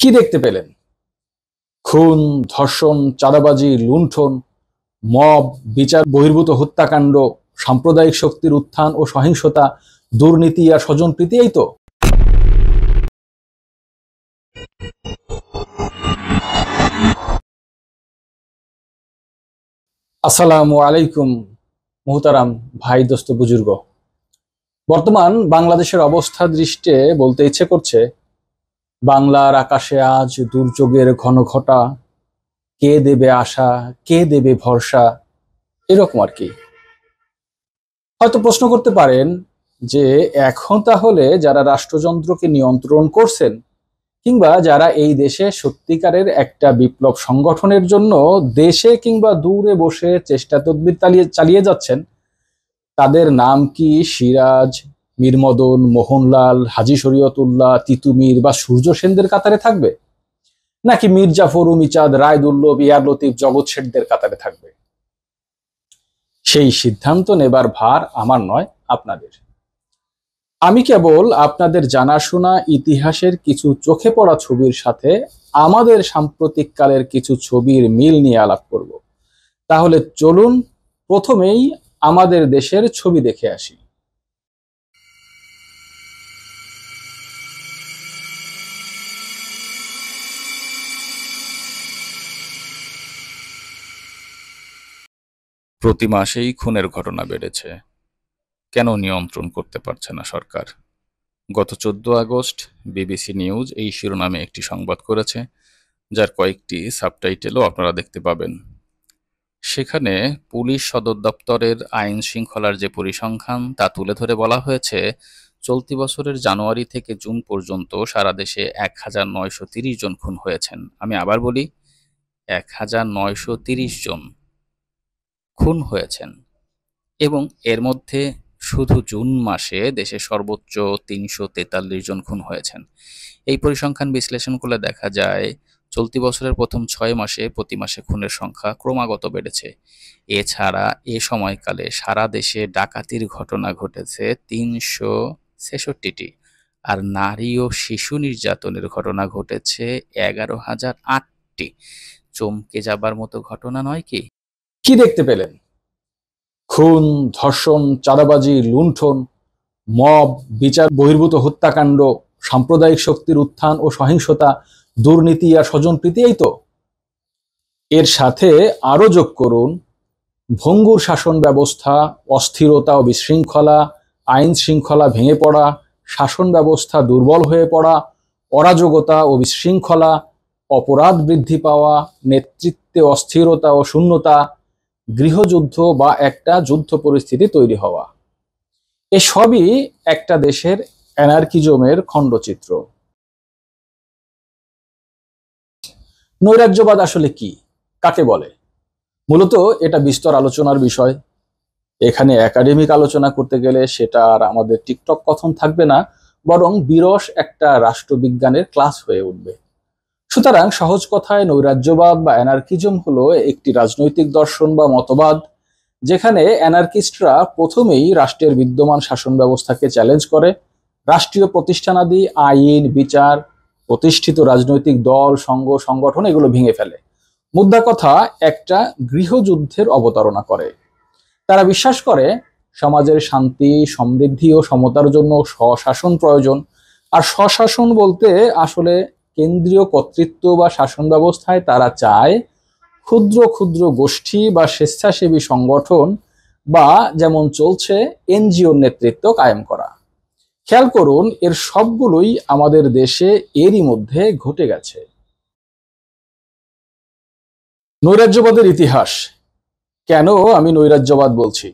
কি দেখতে পেলেন? খুন, ধর্ষণ, চাঁদাবাজি, লুণ্ঠন, মব, বিচার বহির্ভূত হত্যাকাণ্ড, সাম্প্রদায়িক শক্তির উত্থান ও সহিংসতা, দুর্নীতি আর স্বজনপ্রীতি, এই তো। আসসালামু আলাইকুম মুহতারাম ভাই, দোস্ত, বুজুর্গ। বর্তমান বাংলাদেশের অবস্থা দৃষ্টে বলতে ইচ্ছে করছে, বাংলার আকাশে আজ দুর্যোগের ঘনঘটা, কে দেবে আশা, কে দেবে ভরসা, এরকম আর কি। হয়তো প্রশ্ন করতে পারেন যে এখন তাহলে যারা রাষ্ট্রযন্ত্রকে নিয়ন্ত্রণ করছেন, কিংবা যারা এই দেশে সত্যিকারের একটা বিপ্লব সংগঠনের জন্য দেশে কিংবা দূরে বসে চেষ্টা তদবির চালিয়ে যাচ্ছেন, তাদের নাম কি সিরাজ, মীর মদন, মোহনলাল, হাজী শরীয়তুল্লাহ, তিতুমির বা সূর্য সেনদের কাতারে থাকবে, নাকি মীর জাফর, উমিচাঁদ, রায়দুল্লভ, ইয়ার লতিফ, জগৎ শেঠদের কাতারে থাকবে? সেই সিদ্ধান্ত নেবার ভার আমার নয়, আপনাদের। আমি কেবল আপনাদের জানাশোনা ইতিহাসের কিছু চোখে পড়া ছবির সাথে আমাদের সাম্প্রতিক কালের কিছু ছবির মিল নিয়ে আলাপ করব। তাহলে চলুন প্রথমেই আমাদের দেশের ছবি দেখে আসি। প্রতি মাসেই খুনের ঘটনা বেড়েছে। কেন নিয়ন্ত্রণ করতে পারছে না সরকার? গত 14 আগস্ট বিবিসি নিউজ এই শিরোনামে একটি সংবাদ করেছে, যার কয়েকটি সাবটাইটেলও আপনারা দেখতে পাবেন। সেখানে পুলিশ সদর দপ্তরের আইন শৃঙ্খলার যে পরিসংখ্যান তা তুলে ধরে বলা হয়েছে, চলতি বছরের জানুয়ারি থেকে জুন পর্যন্ত সারা দেশে 1930 জন খুন হয়েছেন। আমি আবার বলি, 1930 জন খুন হয়েছেন, এবং এর মধ্যে শুধু জুন মাসে দেশে সর্বোচ্চ 343 জন খুন হয়েছেন। এই পরিসংখ্যান বিশ্লেষণ করলে দেখা যায় চলতি বছরের প্রথম 6 মাসে প্রতি মাসে খুনের সংখ্যা ক্রমাগত বেড়েছে। এছাড়া এ সময়কালে সারা দেশে ডাকাতির ঘটনা ঘটেছে 366টি, আর নারী ও শিশু নির্যাতনের ঘটনা ঘটেছে 11,008টি। চমকে যাবার মতো ঘটনা নয় কি? কি দেখতে পেলেন? খুন, ধর্ষণ, চাঁদাবাজি, লুণ্ঠন, মব, বিচার বহির্ভূত হত্যাকাণ্ড, সাম্প্রদায়িক শক্তির উত্থান ও সহিংসতা, দুর্নীতি আর স্বজনপ্রীতি, এই তো। এর সাথে আরো যোগ করুন ভঙ্গুর শাসন ব্যবস্থা, অস্থিরতা ও বিশৃঙ্খলা, আইন শৃঙ্খলা ভেঙে পড়া, শাসন ব্যবস্থা দুর্বল হয়ে পড়া, অরাজকতা ও বিশৃঙ্খলা, অপরাধ বৃদ্ধি পাওয়া, নেতৃত্বে অস্থিরতা ও শূন্যতা, গৃহযুদ্ধ বা একটা যুদ্ধ পরিস্থিতি তৈরি হওয়া। এসবই একটা দেশের অ্যানার্কিজমের খণ্ডচিত্র। নৈরাজ্যবাদ আসলে কি, কাকে বলে? মূলত এটা বিস্তর আলোচনার বিষয়। এখানে একাডেমিক আলোচনা করতে গেলে সেটা আর আমাদের টিকটক কথন থাকবে না, বরং বিরস একটা রাষ্ট্রবিজ্ঞানের ক্লাস হয়ে উঠবে। সুতরাং সহজ কথায় নৈরাজ্যবাদ বা অ্যানার্কিজম হলো একটি রাজনৈতিক দর্শন বা মতবাদ, যেখানে অ্যানার্কিস্টরা প্রথমেই রাষ্ট্রের বিদ্যমান শাসন ব্যবস্থাকে চ্যালেঞ্জ করে, রাষ্ট্রীয় প্রতিষ্ঠানাদি, আইন, বিচার, প্রতিষ্ঠিত রাজনৈতিক দল, সংগঠন এগুলো ভেঙে ফেলে। মুদ্রা কথা, একটা গৃহযুদ্ধের অবতারণা করে। তারা বিশ্বাস করে সমাজের শান্তি, সমৃদ্ধি ও সমতার জন্য স্বশাসন প্রয়োজন। আর স্বশাসন বলতে আসলে কেন্দ্রীয় কর্তৃত্ব বা শাসন ব্যবস্থায় তারা চায় ক্ষুদ্র ক্ষুদ্র গোষ্ঠী বা স্বেচ্ছাসেবী সংগঠন বা যেমন চলছে এনজিওর নেতৃত্ব কায়েম করা। খেয়াল করুন, এর সবগুলোই আমাদের দেশে এরই মধ্যে ঘটে গেছে। নৈরাজ্যবাদের ইতিহাস। কেন আমি নৈরাজ্যবাদ বলছি?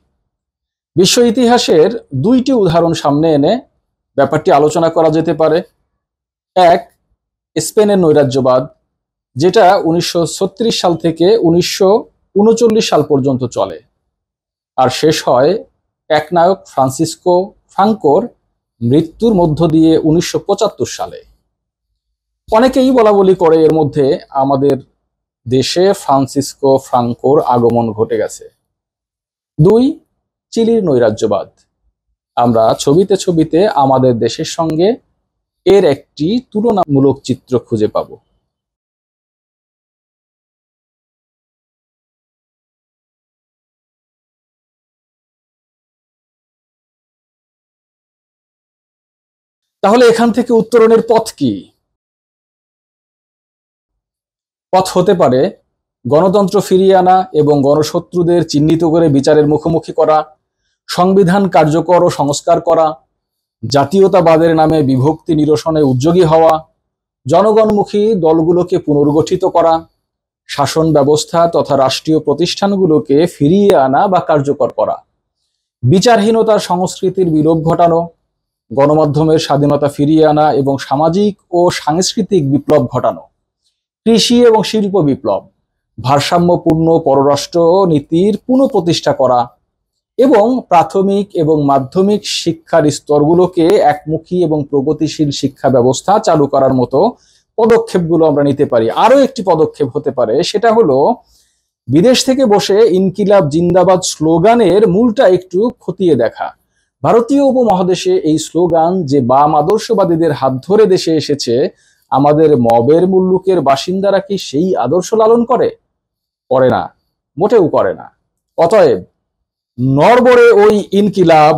বিশ্ব ইতিহাসের দুইটি উদাহরণ সামনে এনে ব্যাপারটি আলোচনা করা যেতে পারে। এক, স্পেনের নৈরাজ্যবাদ, যেটা 1936 সাল থেকে 1939 সাল পর্যন্ত চলে আর শেষ হয় একনায়ক ফ্রান্সিসকো ফ্রাঙ্কোর মৃত্যুর মধ্য দিয়ে 1975 সালে। অনেকেই বলা বলি করে এর মধ্যে আমাদের দেশে ফ্রান্সিসকো ফ্রাঙ্কোর আগমন ঘটে গেছে। দুই, চিলির নৈরাজ্যবাদ। আমরা ছবিতে ছবিতে আমাদের দেশের সঙ্গে এর একটি তুলনামূলক চিত্র খুঁজে পাব। তাহলে এখান থেকে উত্তরণের পথ কি? পথ হতে পারে গণতন্ত্র ফিরিয়ে আনা এবং গণশত্রুদের চিহ্নিত করে বিচারের মুখোমুখি করা, সংবিধান কার্যকর ও সংস্কার করা, জাতীয়তাবাদের নামে বিভক্তি নিরসনে উদ্যোগী হওয়া, জনগণমুখী দলগুলোকে পুনর্গঠিত করা, শাসন ব্যবস্থা তথা রাষ্ট্রীয় প্রতিষ্ঠানগুলোকে ফিরিয়ে আনা বা কার্যকর করা, বিচারহীনতার সংস্কৃতির বিলোপ ঘটানো, গণমাধ্যমের স্বাধীনতা ফিরিয়ে আনা এবং সামাজিক ও সাংস্কৃতিক বিপ্লব ঘটানো, কৃষি এবং শিল্প বিপ্লব, ভারসাম্যপূর্ণ পররাষ্ট্র নীতির পুনঃপ্রতিষ্ঠা করা এবং প্রাথমিক এবং মাধ্যমিক শিক্ষার স্তরগুলোকে একমুখী এবং প্রগতিশীল শিক্ষা ব্যবস্থা চালু করার মতো পদক্ষেপগুলো আমরা নিতে পারি। আরো একটি পদক্ষেপ হতে পারে, সেটা হলো বিদেশ থেকে বসে ইনকিলাব জিন্দাবাদ স্লোগানের মূলটা একটু খতিয়ে দেখা। ভারতীয় উপমহাদেশে এই স্লোগান যে বাম আদর্শবাদীদের হাত ধরে দেশে এসেছে, আমাদের মবের মুল্লুকের বাসিন্দারা কি সেই আদর্শ লালন করে? করে না, মোটেও করে না। অতএব নড়বড়ে ওই ইনকিলাব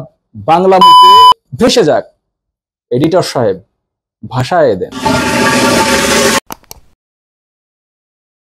বাংলা মুখে ভেসে যাক। এডিটর সাহেব, ভাষায় দেন।